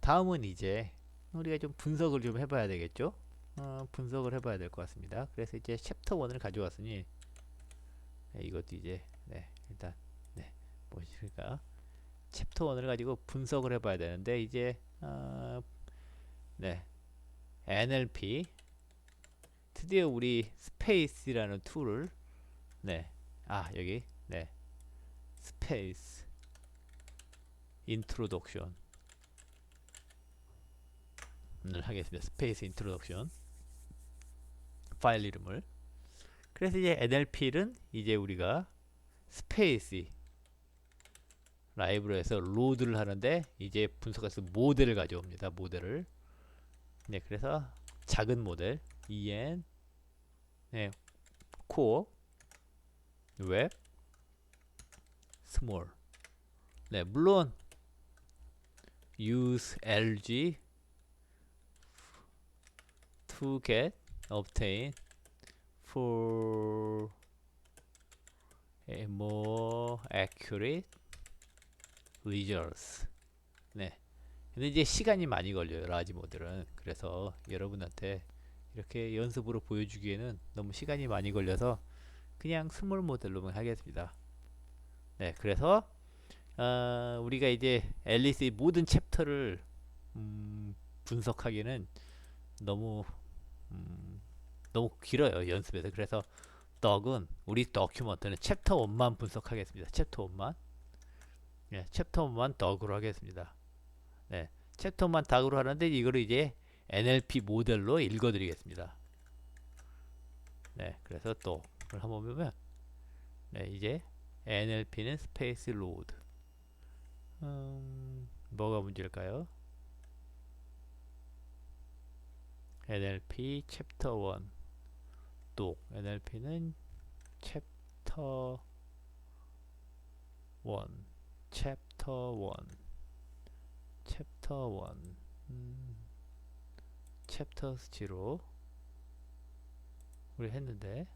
다음은 이제 우리가 좀 분석을 좀 해봐야 되겠죠? 분석을 해봐야 될 것 같습니다. 그래서 이제 챕터 1을 가져왔으니 이것도 이제 일단 보시니까 챕터 1을 가지고 분석을 해봐야 되는데 이제 네 NLP 드디어 우리 스페이스라는 툴을 여기 스페이스 인트로덕션을 하겠습니다. 스페이스 인트로덕션 파일 이름을. 그래서 이제 NLP는 이제 우리가 스페이스 라이브러리에서 로드를 하는데 이제 분석해서 모델을 가져옵니다. 모델을. 그래서 작은 모델 EN 코어 웹 스몰. 물론 use LG to get obtain for a more accurate results. 근데 이제 시간이 많이 걸려요, 라지 모델은. 그래서 여러분한테 이렇게 연습으로 보여주기에는 너무 시간이 많이 걸려서 그냥 스몰 모델로만 하겠습니다. 그래서 우리가 이제 앨리스의 모든 챕터를 분석하기는 너무 너무 길어요, 연습에서. 그래서 덕은 우리 더큐먼트는 챕터 1만 분석하겠습니다. 챕터 1만. 챕터 1만 덕으로 하겠습니다. 챕터 1만 덕으로 하는데 이거를 이제 NLP 모델로 읽어드리겠습니다. 그래서 덕을 한번 보면 이제 NLP는 스페이스 로드. 뭐가 문제일까요? NLP 챕터 1 독. NLP는 챕터 1 챕터 1 챕터 1 챕터 0 우리 했는데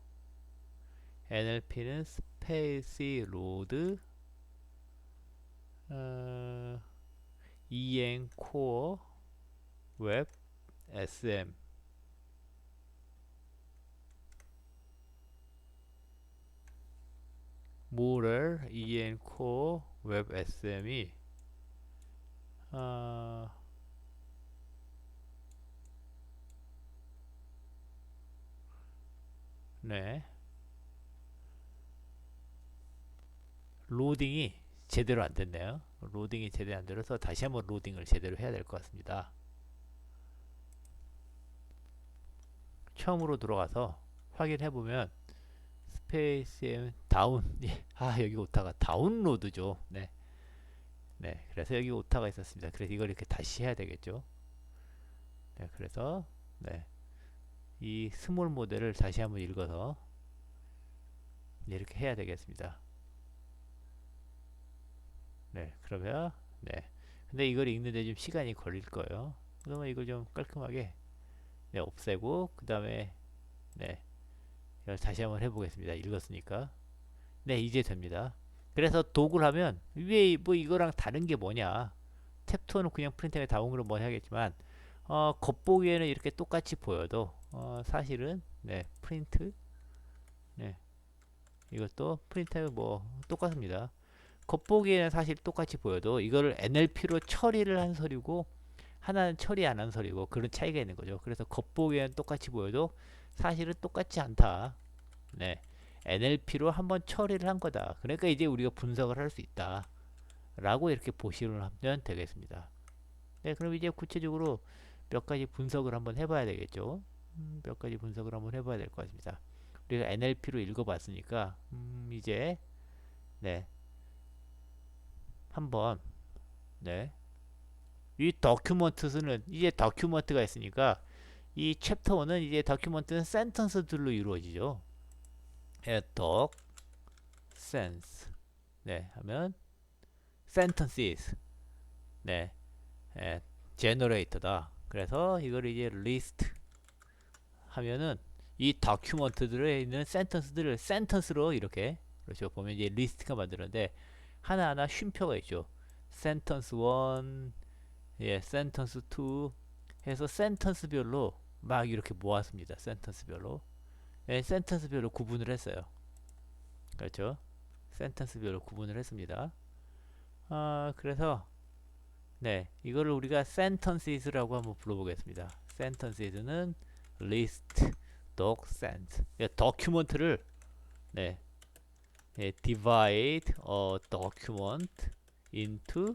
NLP는 스페이스 로드 EN 코어 웹 SM 모럴 EN 코어 웹 SM이 로딩이 제대로 안 됐네요. 로딩이 제대로 안 돼서 다시 한번 로딩을 제대로 해야 될 것 같습니다. 처음으로 들어가서 확인해 보면 스페이스 다운 여기 오타가 다운로드죠. 그래서 여기 오타가 있었습니다. 그래서 이걸 이렇게 다시 해야 되겠죠. 그래서 이 스몰 모델을 다시 한번 읽어서 이렇게 해야 되겠습니다. 그러면 근데 이걸 읽는데 좀 시간이 걸릴 거예요. 그러면 이걸 좀 깔끔하게 없애고 그 다음에 이걸 다시 한번 해보겠습니다. 읽었으니까. 이제 됩니다. 그래서 독을 하면 위에 뭐 이거랑 다른 게 뭐냐, 탭2는 그냥 프린터에 다운로드 뭐 하겠지만 겉보기에는 이렇게 똑같이 보여도 사실은 프린트 이것도 프린터에 뭐 똑같습니다. 겉보기에는 사실 똑같이 보여도 이거를 NLP로 처리를 한 서류고 하나는 처리 안 한 서류고 그런 차이가 있는 거죠. 그래서 겉보기에는 똑같이 보여도 사실은 똑같지 않다. NLP로 한번 처리를 한 거다. 그러니까 이제 우리가 분석을 할 수 있다 라고 이렇게 보시면 되겠습니다. 그럼 이제 구체적으로 몇 가지 분석을 한번 해봐야 되겠죠. 몇 가지 분석을 한번 해봐야 될 것 같습니다. 우리가 NLP로 읽어봤으니까 이제 한번 이 더큐먼트는 이제 더큐먼트가 있으니까 이 챕터 1은 이제 더큐먼트는 센텐스들로 이루어지죠. 덕 센스 하면 sentences generator다. 그래서 이걸 이제 list 하면은 이 다큐먼트들에 있는 센텐스들을 센텐스로 이렇게 그렇죠. 보면 이제 리스트가 만드는데 하나하나 쉼표가 있죠. 센텐스 1, 예, sentence to 해서 센턴스별로 막 이렇게 모았습니다. 센턴스별로. 예, 센턴스별로 구분을 했어요. 그렇죠? 센턴스별로 구분을 했습니다. 그래서 네, 이거를 우리가 sentences라고 한번 불러보겠습니다. sentences는 list, doc, sent. document를 네, 예, divide a document into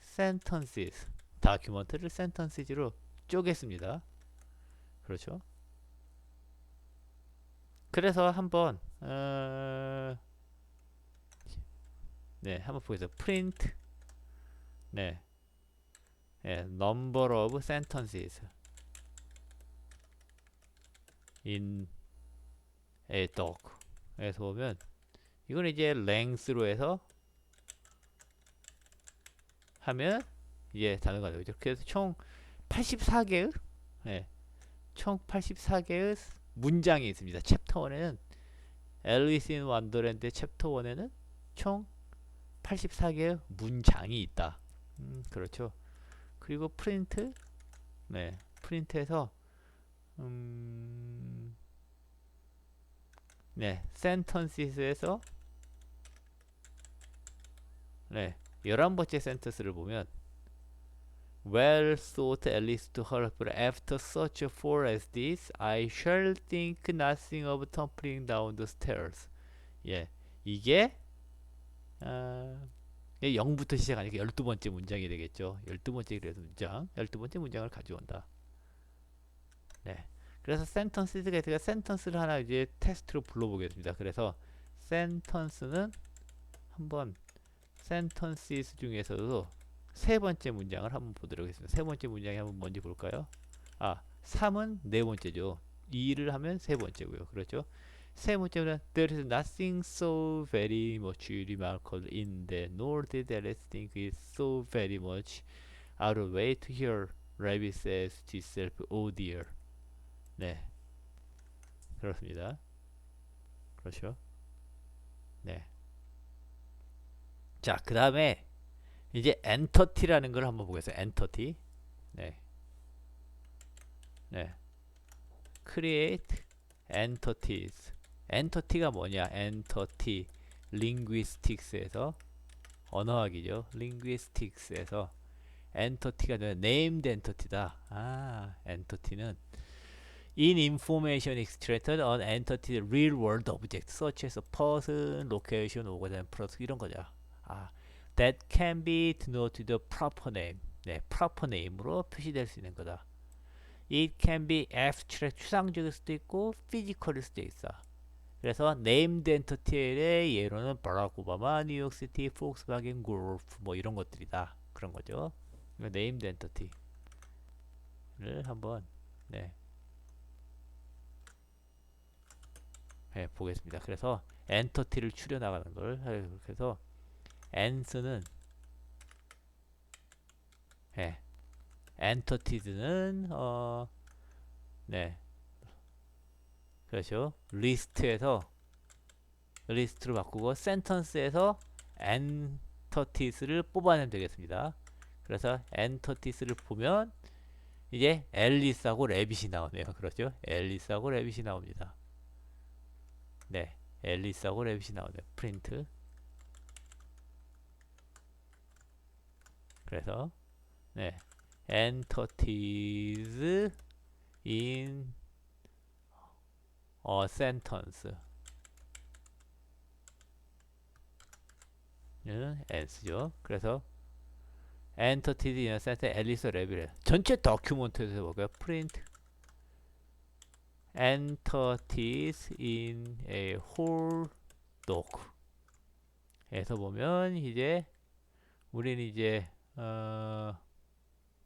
sentences. 다큐멘트를 sentences로 쪼갰습니다. 그렇죠? 그래서 한번 네, 한번 보겠습니다. print 네, 예, number of sentences in a doc. 에서 보면 이건 이제 length로 해서 하면 이제 단어가 되죠. 그래서 총 84개의 네, 총 84개의 문장이 있습니다. 챕터 1에는 앨리스 인 원더랜드 챕터 1에는 총 84개의 문장이 있다. 그렇죠. 그리고 프린트 네, 프린트해서 네, sentences에서 네, 11번째 센텐스를 보면 Well thought at least to her, but after such a fall as this, I shall think nothing of tumbling down the stairs. 예, 이게 0부터 시작하니까 12번째 문장이 되겠죠. 12번째 그래서 문장, 12번째 문장을 가져온다. 네, 그래서 sentences가 제가 sentence를 하나 이제 테스트로 불러보겠습니다. 그래서 sentence는 한번 sentences 중에서도 세 번째 문장을 한번 보도록 하겠습니다. 세 번째 문장이 한번 뭔지 볼까요? 3은 네 번째죠. 2를 하면 세 번째고요. 그렇죠? 세 번째는 There is nothing so very much remarkable in that, nor did Alice think it so very much out of way to hear Rabbit says to itself, oh dear. 네, 그렇습니다. 그렇죠? 네. 자, 그 다음에 이제 entity라는 걸 한번 보겠습니다. entity. 네. 네. create entities. entity가 뭐냐? entity. linguistics에서 언어학이죠. linguistics에서 entity가 named entity다. entity는 in information extracted on entity real world object such as a person, location, organ, product 이런 거죠. that can be denoted the proper name. 네, proper name으로 표시될 수 있는 거다. It can be abstract, 추상적일 수도 있고 physical일 수도 있어. 그래서 named entity의 예로는 바락 오바마, 뉴욕시티, 폭스바겐 골프 뭐 이런 것들이다. 그런 거죠. named entity를 한번 네, 보겠습니다. 그래서 entity를 추려 나가는 걸 그래서 ans는 entities는 네, 그렇죠. 리스트에서 리스트로 바꾸고 sentence에서 entities를 뽑아내면 되겠습니다. 그래서 entities를 보면 이제 앨리스하고 레빗이 나오네요. 그렇죠. 앨리스하고 레빗이 나옵니다. 네, 앨리스하고 레빗이 나오네요. 프린트. 그래서 네, entities in a sentence 는 ans죠. 그래서 entities in a sentence 앨리스 레빗 전체 다큐멘트에서 볼까요? print entities in a whole doc 에서 보면 이제 우리는 이제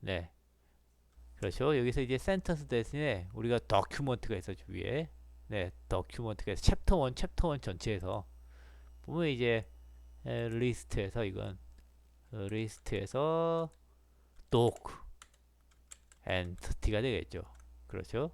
네, 그렇죠. 여기서 이제 센텐스 대신에 우리가 다큐멘트가 있었죠. 위에 네, 다큐멘트가 있어 챕터 1 전체에서 보면 이제 리스트에서 이건 리스트에서 doc entity가 되겠죠. 그렇죠.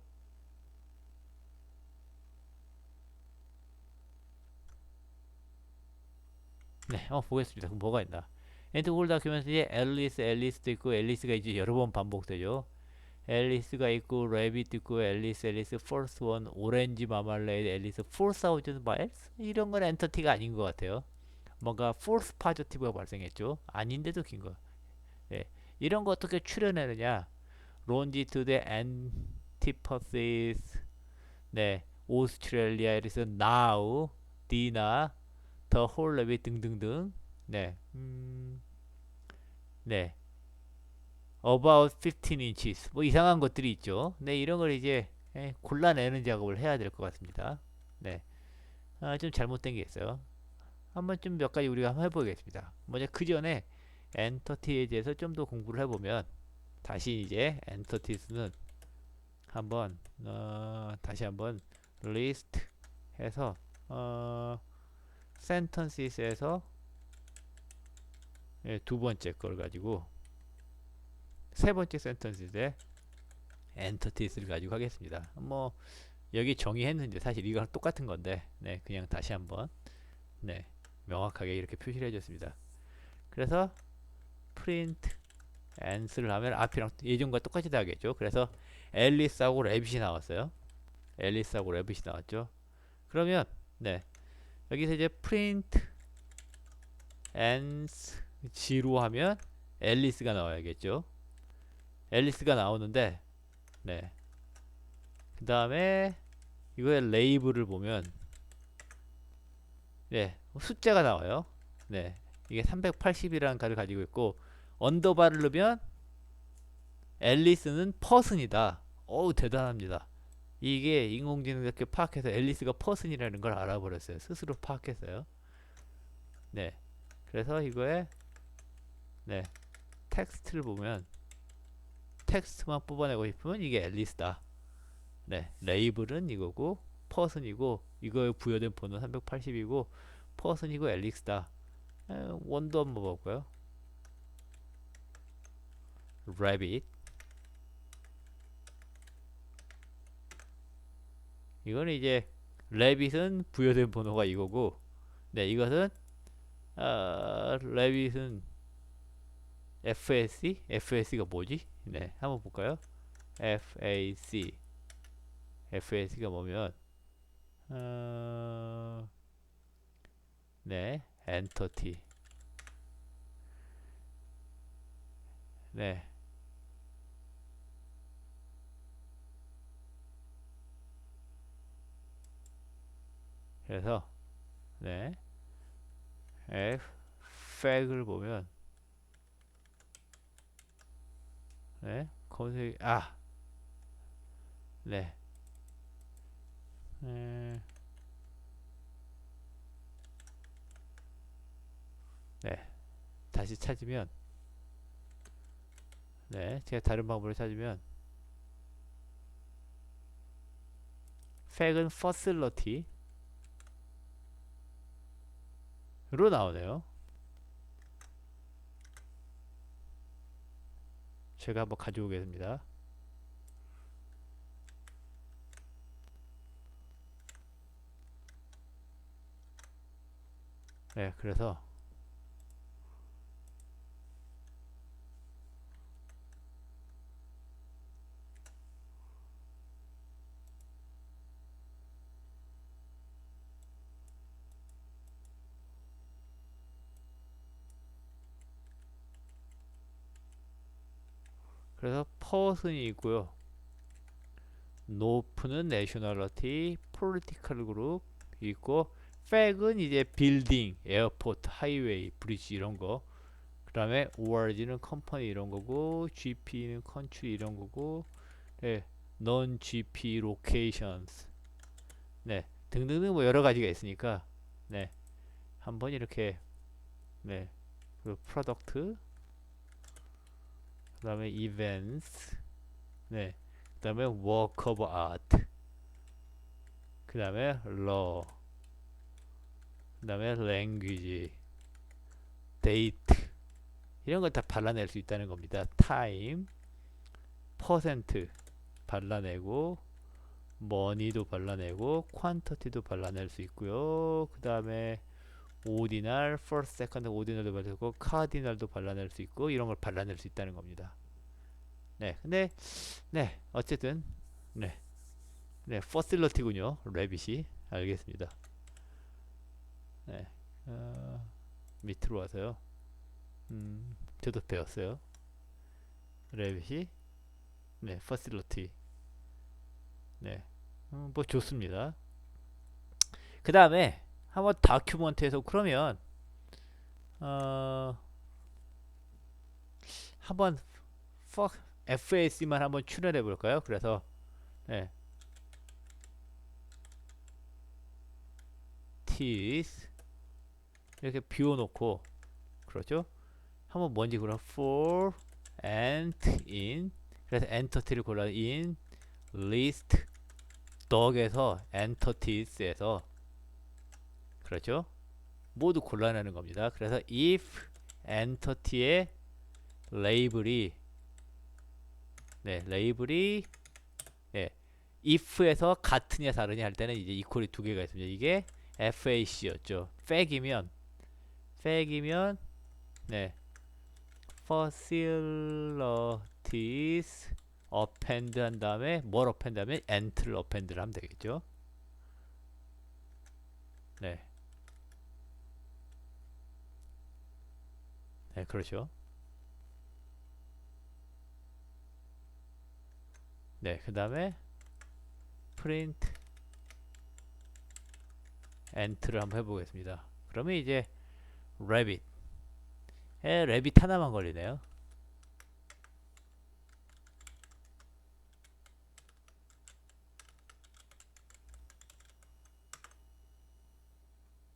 네, 보겠습니다. 그럼 뭐가 있나? 엔터 홀 다큐멘트에 앨리스도 있고 앨리스가 이제 여러 번 반복되죠. 앨리스가 있고 레빗도 있고 앨리스 포스 원 오렌지 마말레이드 앨리스 4000 마일스 이런 건 엔터티가 아닌 것 같아요. 뭔가 폴스 파저티브가 발생했죠. 아닌데도 긴 거. 네. 이런 거 어떻게 추려내느냐? 론지투드 엔티퍼시스 네 오스트레일리아에서 now 디나 더 홀레비 등등등 네 네. about 15 inches 뭐 이상한 것들이 있죠. 네 이런 걸 이제 골라내는 작업을 해야 될 것 같습니다. 네. 좀 잘못된 게 있어요. 한번 좀 몇 가지 우리가 한번 해보겠습니다. 먼저 그 전에 엔터티에 대해서 좀 더 공부를 해보면 다시 이제 엔터티스는 한번 다시 한번 list 해서 sentences에서 두 번째 걸 가지고 세 번째 sentence에 entities를 가지고 하겠습니다. 뭐 여기 정의했는데 사실 이거랑 똑같은 건데 네 그냥 다시 한번 네 명확하게 이렇게 표시를 해줬습니다. 그래서 print ans를 하면 앞이랑 예전과 똑같이 나오겠죠. 그래서 앨리스하고 레빗이 나왔어요. 앨리스하고 레빗이 나왔죠. 그러면 네 여기서 이제 print ans G로 하면 앨리스가 나와야겠죠. 앨리스가 나오는데 네 그 다음에 이거의 레이블을 보면 네 숫자가 나와요. 네 이게 380이라는 값을 가지고 있고 언더바를 넣으면 앨리스는 퍼슨이다. 어우 대단합니다. 이게 인공지능 이렇게 파악해서 앨리스가 퍼슨이라는 걸 알아버렸어요. 스스로 파악했어요. 네 그래서 이거에 네 텍스트를 보면 텍스트만 뽑아내고 싶으면 이게 앨리스다. 네 레이블은 이거고 퍼슨이고 이거에 부여된 번호 380이고 퍼슨이고 앨리스다. 원도 한번 볼까요? rabbit 이거는 이제 rabbit은 부여된 번호가 이거고 네 이것은 rabbit은 FSC가 뭐지? 네 한번 볼까요? FAC가 뭐면 네 entity 네 그래서 네 fac을 보면 네 검색 네 네 다시 찾으면 네 제가 다른 방법을 찾으면 fac은 facility로 나오네요. 제가 한번 가져오겠습니다. 네 그래서 person이 있고요. 노프는 nationality, political group 있고 fac은 이제 building, airport, highway, bridge 이런 거. 그 다음에 org는 company 이런 거고 GP는 country 이런 거고 네, non-GP locations 네 등등등 뭐 여러 가지가 있으니까 네 한번 이렇게 네 그 product 그 다음에 events 네 그 다음에 work of art 그 다음에 law 그 다음에 language date 이런 걸 다 발라낼 수 있다는 겁니다. time 퍼센트 발라내고 money도 발라내고 quantity도 발라낼 수 있고요. 그 다음에 오디날, first, second, 오디널도 발라내고 카디널도 발라낼 수 있고 이런 걸 발라낼 수 있다는 겁니다. 네, 근데 네, 어쨌든 네, 네, 퍼실러티군요. 레빗이 알겠습니다. 네, 밑으로 와서요. 저도 배웠어요. 레빗이 네, 퍼실러티. 네, 뭐 좋습니다. 그 다음에 한번 다큐먼트에서 그러면 어, 한번 FAC만 한번 출연해 볼까요? 그래서 네, teeth 이렇게 비워놓고 그렇죠? 한번 뭔지 그럼 for and in 그래서 엔터티를 골라 in list dog에서 entities에서 그렇죠? 모두 골라내는 겁니다. 그래서 if entity의 레이블이 네, 레이블이 예, if에서 같으냐 다르냐 할 때는 이제 이퀄이 두 개가 있습니다. 이게 FAC였죠. fac이면 네, facilities append 한 다음에 뭘 append 하면 ent를 append를 하면 되겠죠. 네, 네, 그렇죠. 네, 그 다음에 print ent를 한번 해보겠습니다. 그러면 이제 rabbit rabbit 하나만 걸리네요.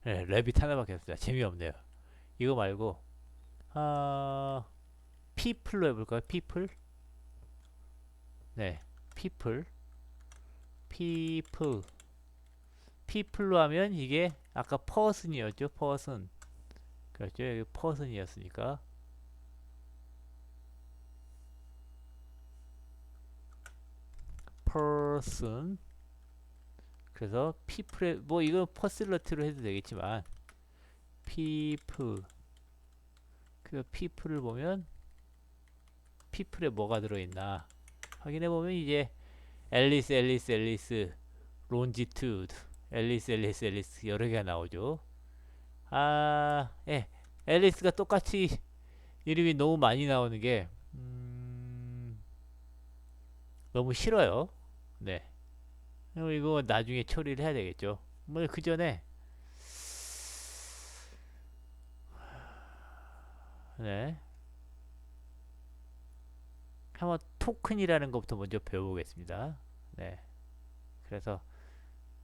네, rabbit 하나밖에 없습니다. 재미없네요. 이거 말고 people로 해볼까요? people 네, people people로 하면 이게 아까 person이었죠. person 그렇죠. 여기 person이었으니까 person 그래서 people의 뭐 이건 facility로 해도 되겠지만 people 그 people을 보면 people에 뭐가 들어있나 확인해 보면 이제 앨리스 longitude 앨리스 여러 개가 나오죠. 예, 앨리스가 똑같이 이름이 너무 많이 나오는 게 너무 싫어요. 네. 이거 나중에 처리를 해야 되겠죠. 뭐 그 전에 네. 한번 토큰이라는 것부터 먼저 배워보겠습니다. 네. 그래서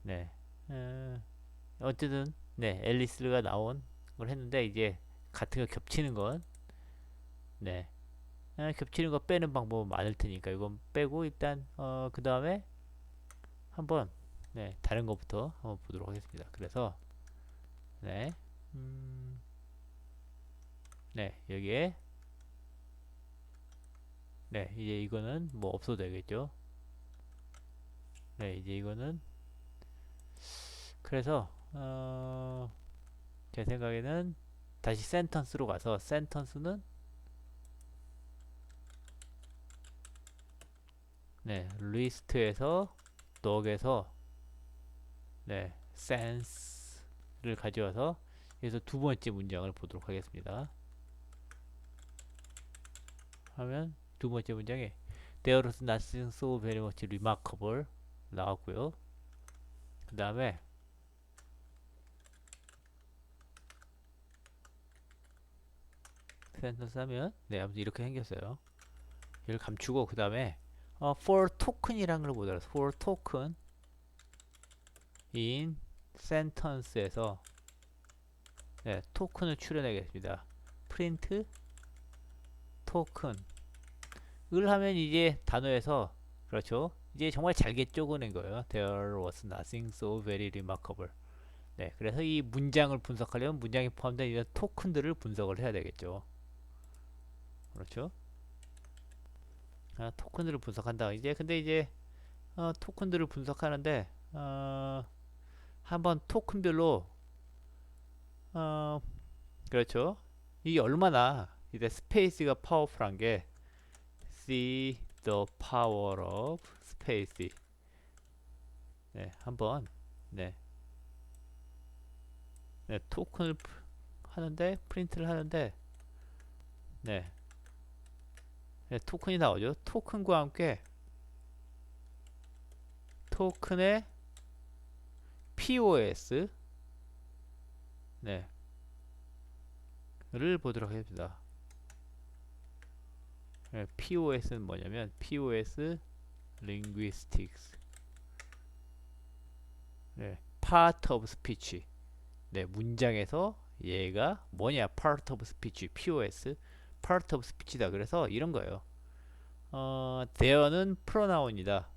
네. 어쨌든 네, 앨리스가 나온 걸 했는데 이제 같은 거 겹치는 건 네. 겹치는 거 빼는 방법은 많을 테니까 이건 빼고 일단 그 다음에 한번 네, 다른 것부터 한번 보도록 하겠습니다. 그래서 네. 네, 여기에 네, 이제 이거는 뭐 없어도 되겠죠. 네, 이제 이거는 그래서 제 생각에는 다시 센턴스로 가서 센턴스는 네, 리스트에서 덕에서 네, sense를 가져와서 여기서 두 번째 문장을 보도록 하겠습니다. 하면 두 번째 문장에 There is nothing so very much remarkable 나왔고요. 그 다음에 센터스 하면 네, 아무튼 이렇게 생겼어요. 이걸 감추고 그 다음에 for token이라는 걸 보더라도 for token in sentence에서 네, 토큰을 출연하겠습니다. print token 을 하면 이제 단어에서 그렇죠. 이제 정말 잘게 쪼개낸 거예요. There was nothing so very remarkable. 네, 그래서 이 문장을 분석하려면 문장에 포함된 이런 토큰들을 분석을 해야 되겠죠. 그렇죠. 토큰들을 분석한다. 이제 근데 이제 토큰들을 분석하는데 한번 토큰별로 어, 그렇죠. 이게 얼마나 이제 스페이스가 파워풀한 게 see the power of space. 네, 한번 네, 네 토큰을 하는데 프린트를 하는데 네, 네 토큰이 나오죠. 토큰과 함께 토큰의 POS 네, 를 보도록 하겠습니다. 네, POS는 뭐냐면 POS linguistics 네, part of speech 네, 문장에서 얘가 뭐냐 part of speech POS part of speech다. 그래서 이런 거예요. there는 프로나운이다.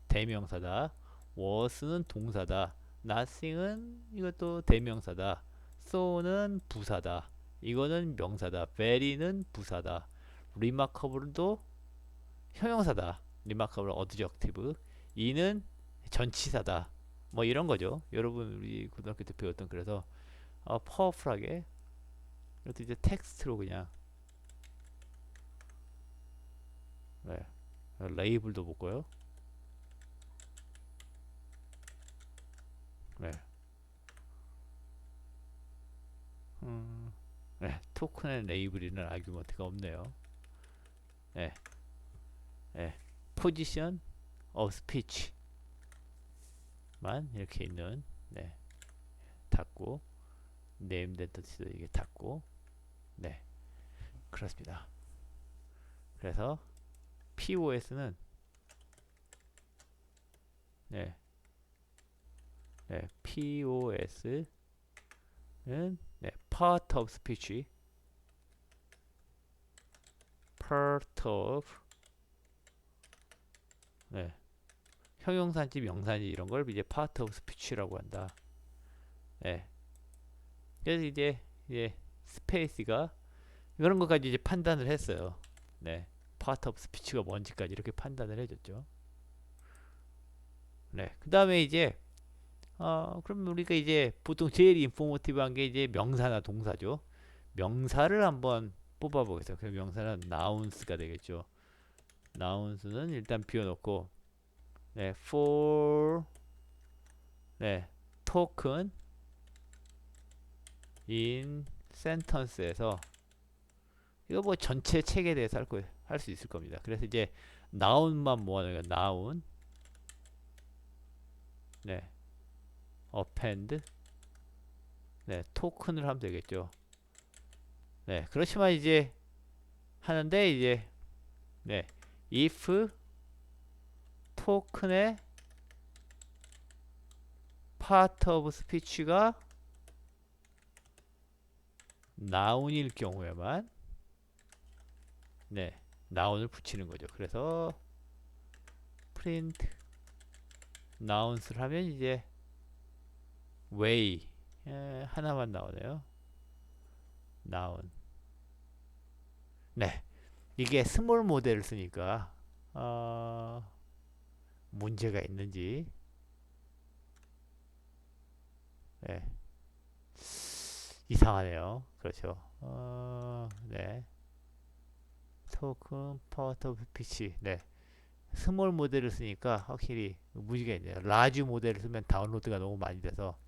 대명사다. was는 동사다. nothing은 이것도 대명사다. so는 부사다. 이거는 명사다. very는 부사다. remarkable도 형용사다. remarkable 어드젝티브. 이는 전치사다. 뭐 이런 거죠. 여러분 우리 고등학교 때 배웠던. 그래서 파워풀하게 이것도 이제 텍스트로 그냥 네. 레이블도 볼까요? 네. 네. 토큰의 레이블이라는 아규먼트가 없네요. 네. 네. 포지션 of speech만 이렇게 있는 네. 닫고 네임 덴터티도 이게 닫고 네. 그렇습니다. 그래서 POS는 네. 네. POS는 네. part of speech part of 네. 형용사인지 명사인지 이런 걸 이제 part of speech라고 한다. 네. 그래서 이제 스페이스가 이런 것까지 이제 판단을 했어요. 네. part of speech가 뭔지까지 이렇게 판단을 해줬죠. 네. 그 다음에 이제 그럼 우리가 이제 보통 제일 인포머티브한 게 이제 명사나 동사죠. 명사를 한번 뽑아보겠습니다. 그 명사는 nouns가 되겠죠. nouns는 일단 비워놓고 네, for 네, token in sentence에서 이거 뭐 전체 책에 대해서 할 수 있을 겁니다. 그래서 이제 noun만 모아놓으니까 noun 네, append 네, token을 하면 되겠죠. 네, 그렇지만 이제 하는데 이제 네, if 토큰의 part of speech가 noun일 경우에만 네, noun을 붙이는 거죠. 그래서 print nouns를 하면 이제 way 하나만 나오네요. noun. 네, 이게 스몰 모델을 쓰니까 문제가 있는지 네, 이상하네요. 그렇죠. 네. 토큰 파트 오브 피치. 네. 스몰 모델을 쓰니까 확실히 무지가 있네요. 라지 모델을 쓰면 다운로드가 너무 많이 돼서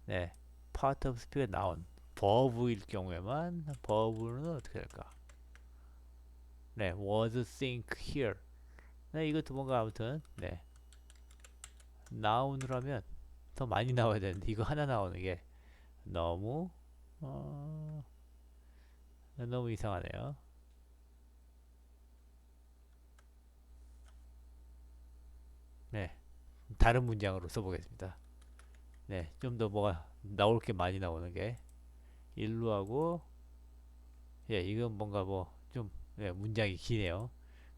네. 파트 오브 스피가 나온 버브일 경우에만 버브는 어떻게 될까? 네. was think here. 네, 이것도 뭔가 아무튼 네. 나운으로 하면 더 많이 나와야 되는데 이거 하나 나오는 게 너무 너무 이상하네요. 네, 다른 문장으로 써보겠습니다. 네, 좀 더 뭐가 나올 게 많이 나오는 게 일로 하고 예, 이건 뭔가 뭐좀 네, 문장이 기네요.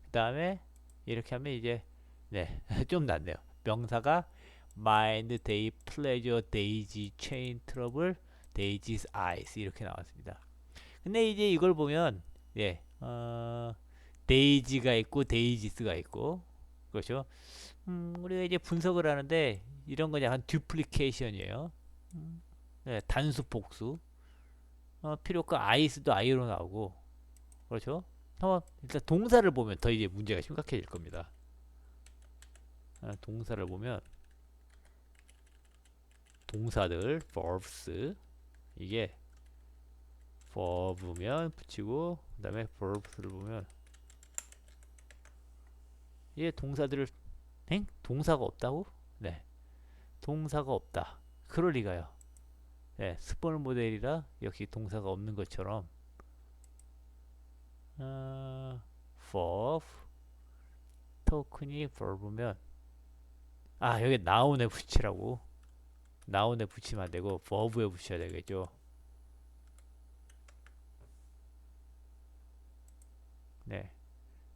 그 다음에 이렇게 하면 이제 네, 좀 낫네요. 명사가 mind, day, pleasure, daisy, chain, trouble, daisy's eyes 이렇게 나왔습니다. 근데 이제 이걸 보면 예, 데이지가 있고 데이지스가 있고 그렇죠. 우리가 이제 분석을 하는데 이런 건 약간 듀플리케이션이에요. 네, 단수 복수. 필요가 ice도 i로 나오고. 그렇죠? 한번 일단 동사를 보면 더 이제 문제가 심각해질 겁니다. 동사를 보면 동사들 verbs 이게 verb면 붙이고 그다음에 verbs를 보면 이게 동사들을 동사가 없다고? 네, 동사가 없다. 그럴 리가요. 네, 스몰 모델이라 역시 동사가 없는 것처럼 verb 토큰이 verb면 여기 noun에 붙이라고. noun에 붙이면 안 되고 verb에 붙여야 되겠죠. 네,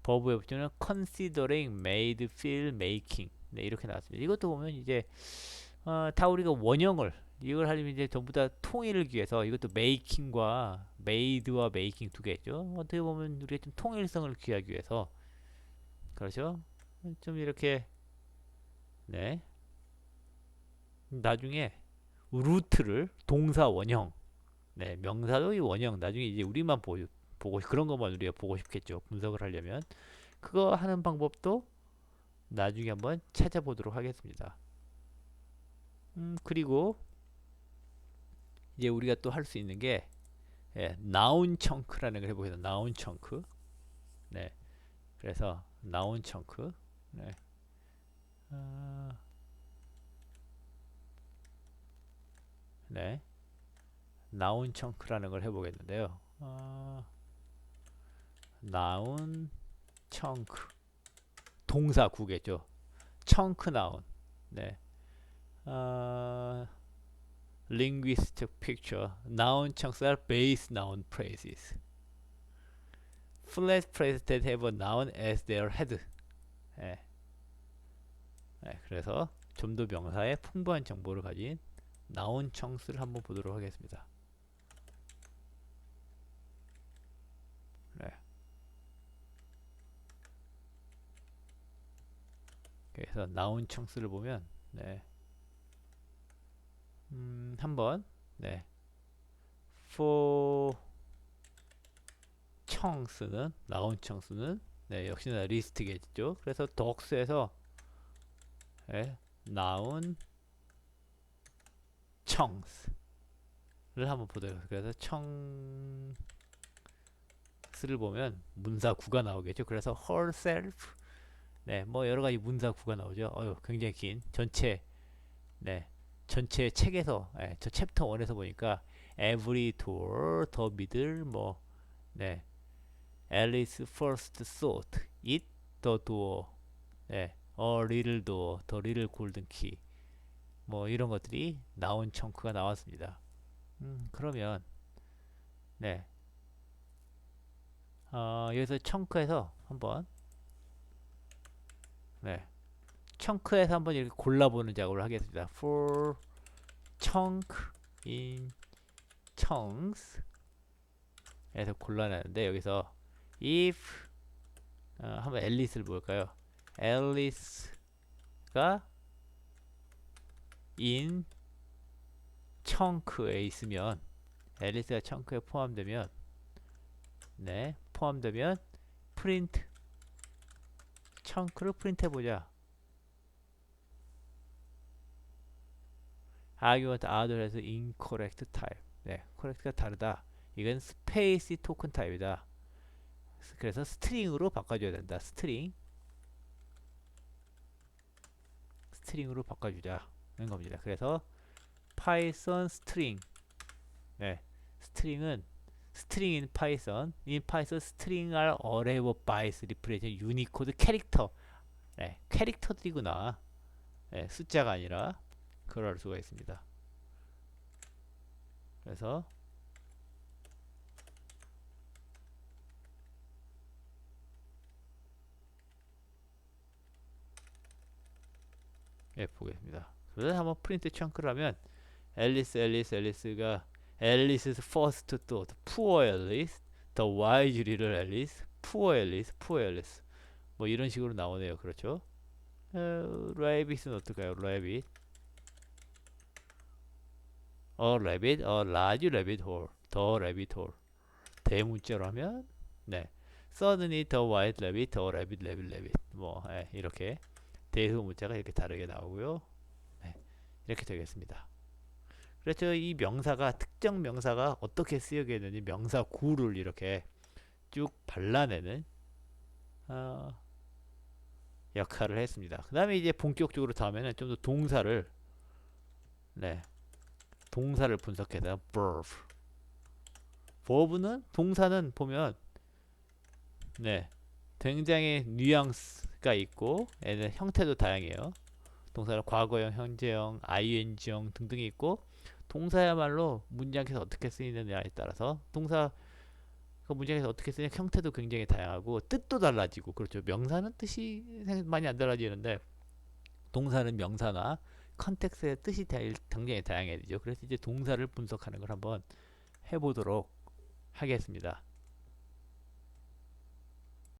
verb에 붙이면 considering, made, feel, making. 네, 이렇게 나왔습니다. 이것도 보면 이제 다 우리가 원형을 이걸 하려면 이제 전부 다 통일을 위해서 이것도 making과 made와 making 두 개죠. 어떻게 보면 우리가 좀 통일성을 귀하기 위해서 그렇죠. 좀 이렇게 네 나중에 루트를 동사 원형 네 명사도 이 원형 나중에 이제 우리만 보고 그런 것만 우리가 보고 싶겠죠. 분석을 하려면 그거 하는 방법도 나중에 한번 찾아보도록 하겠습니다. 그리고 이제 우리가 또 할 수 있는 게 나운 청크라는 걸 해보겠습니다. 나운 청크. 네. 그래서 나운 청크. 네. 네. 나운 청크라는 걸 해보겠는데요. 나운 청크. 동사 구겠죠. 청크 나운. 네. linguistic picture. Noun chunks are base noun phrases. Flat phrases that have a noun as their head. 네. 네, 그래서 좀 더 명사의 풍부한 정보를 가진 나온 청스를 한번 보도록 하겠습니다. 네. 그래서 나온 청스를 보면 네. 한번 네. for 청스는 나온 청스는 네, 역시나 리스트겠죠. 그래서 덕스에서 네, 나온 청스를 한번 보도록. 그래서 청스를 보면 문사구가 나오겠죠. 그래서 herself 네, 뭐 여러 가지 문사구가 나오죠. 굉장히 긴 전체 네, 전체 책에서 저 챕터 1에서 보니까 every door, the middle 뭐 네, Alice first thought it the door 네, a little door, the little golden key 뭐 이런 것들이 나온 청크가 나왔습니다. 그러면 네, 여기서 청크에서 한번 네, 청크에서 한번 이렇게 골라보는 작업을 하겠습니다. For chunk in chunks 에서 골라내는데 여기서 if 한번 앨리스를 볼까요? 앨리스가 in 청크에 있으면 앨리스가 청크에 포함되면 네 포함되면 프린트 청크를 프린트 해보자. argument other에서 incorrect type 네 correct가 다르다. 이건 스페이스 토큰 타입이다. 그래서 스트링으로 바꿔줘야 된다. 스트링으로 바꿔주자는 겁니다. 그래서 파이썬 스트링 네 스트링은 스트링 in Python string are array of bytes represent 유니코드 캐릭터 네 캐릭터들이구나. 네, 숫자가 아니라 그럴 수가 있습니다. 그래서 보겠습니다. 그래서 한번 프린트 청크를 하면 앨리스가 앨리스's first thought poor Alice the wise little Alice poor Alice 뭐 이런 식으로 나오네요. 그렇죠? rabbit은 어떨까요? rabbit A rabbit, a large rabbit hole. The rabbit hole. 대문자로 하면 네. Suddenly the white rabbit, the rabbit, rabbit, rabbit. 뭐 예, 이렇게 대소문자가 이렇게 다르게 나오고요. 네, 이렇게 되겠습니다. 그래서 이 명사가 특정 명사가 어떻게 쓰여지는지 명사 구를 이렇게 쭉 발라내는 어, 역할을 했습니다. 그 다음에 이제 본격적으로 다음에는 좀 더 동사를 네, 동사를 분석해서 verb. verb는 동사는 보면 네, 굉장히 뉘앙스가 있고 얘는 형태도 다양해요. 동사는 과거형, 현재형, ing형 등등이 있고 동사야말로 문장에서 어떻게 쓰이느냐에 따라서 동사 그 문장에서 어떻게 쓰냐 형태도 굉장히 다양하고 뜻도 달라지고 그렇죠. 명사는 뜻이 많이 안 달라지는데 동사는 명사나 컨텍스트의 뜻이 굉장히 다양해지죠. 그래서 이제 동사를 분석하는 걸 한번 해보도록 하겠습니다.